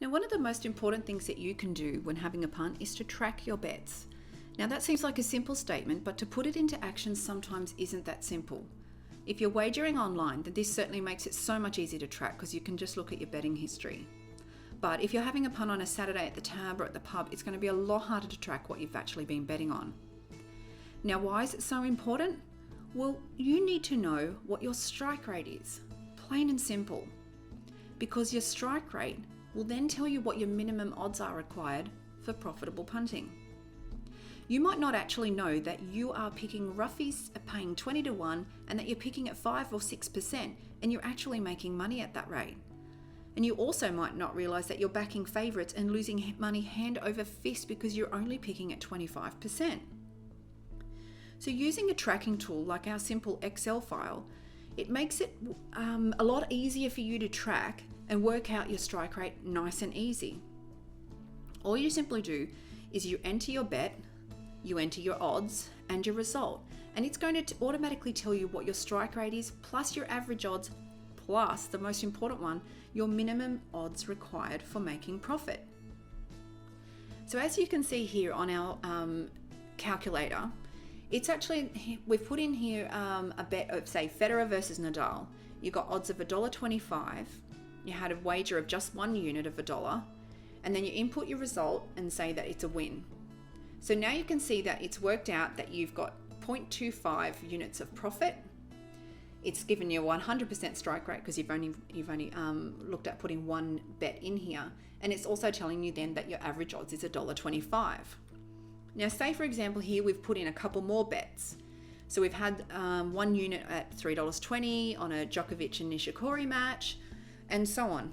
Now, one of the most important things that you can do when having a punt is to track your bets. Now, that seems like a simple statement, but to put it into action sometimes isn't that simple. If you're wagering online, then this certainly makes it so much easier to track because you can just look at your betting history. But if you're having a punt on a Saturday at the tab or at the pub, it's going to be a lot harder to track what you've actually been betting on. Now, why is it so important? Well, you need to know what your strike rate is, plain and simple. Because your strike rate will then tell you what your minimum odds are required for profitable punting. You might not actually know that you are picking roughies at paying 20 to 1 and that you're picking at 5 or 6% and you're actually making money at that rate. And you also might not realise that you're backing favourites and losing money hand over fist because you're only picking at 25%. So using a tracking tool like our simple Excel file, it makes it a lot easier for you to track and work out your strike rate nice and easy. All you simply do is you enter your bet, you enter your odds and your result, and it's going to automatically tell you what your strike rate is, plus your average odds, plus the most important one, your minimum odds required for making profit. So as you can see here on our calculator, it's actually, we've put in here a bet of, say, Federer versus Nadal. You got odds of $1.25. You had a wager of just 1 unit of $1, and then you input your result and say that it's a win. So now you can see that it's worked out that you've got 0.25 units of profit. It's given you a 100% strike rate because you've only looked at putting one bet in here, and it's also telling you then that your average odds is $1.25. Now, say for example here we've put in a couple more bets. So we've had 1 unit at $3.20 on a Djokovic and Nishikori match, and so on.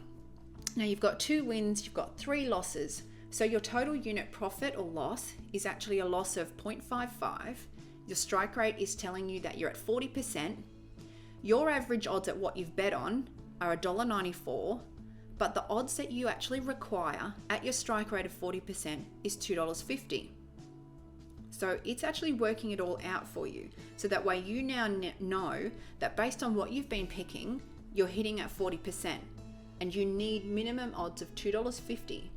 Now you've got 2 wins, you've got 3 losses. So your total unit profit or loss is actually a loss of 0.55. Your strike rate is telling you that you're at 40%. Your average odds at what you've bet on are $1.94, but the odds that you actually require at your strike rate of 40% is $2.50. So it's actually working it all out for you. So that way you now know that based on what you've been picking, you're hitting at 40% and you need minimum odds of $2.50.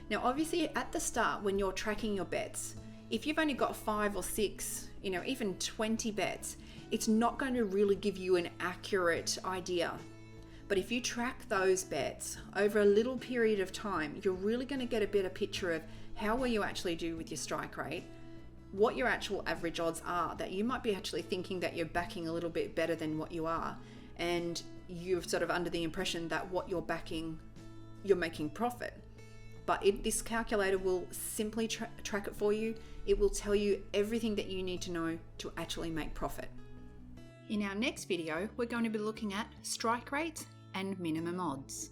Now, obviously at the start when you're tracking your bets, if you've only got 5 or 6, even 20 bets, it's not going to really give you an accurate idea. But if you track those bets over a little period of time, you're really going to get a better picture of how well you actually do with your strike rate, what your actual average odds are, that you might be actually thinking that you're backing a little bit better than what you are, and you're sort of under the impression that what you're backing, you're making profit. But this calculator will simply track it for you. It will tell you everything that you need to know to actually make profit. In our next video, we're going to be looking at strike rates and minimum odds.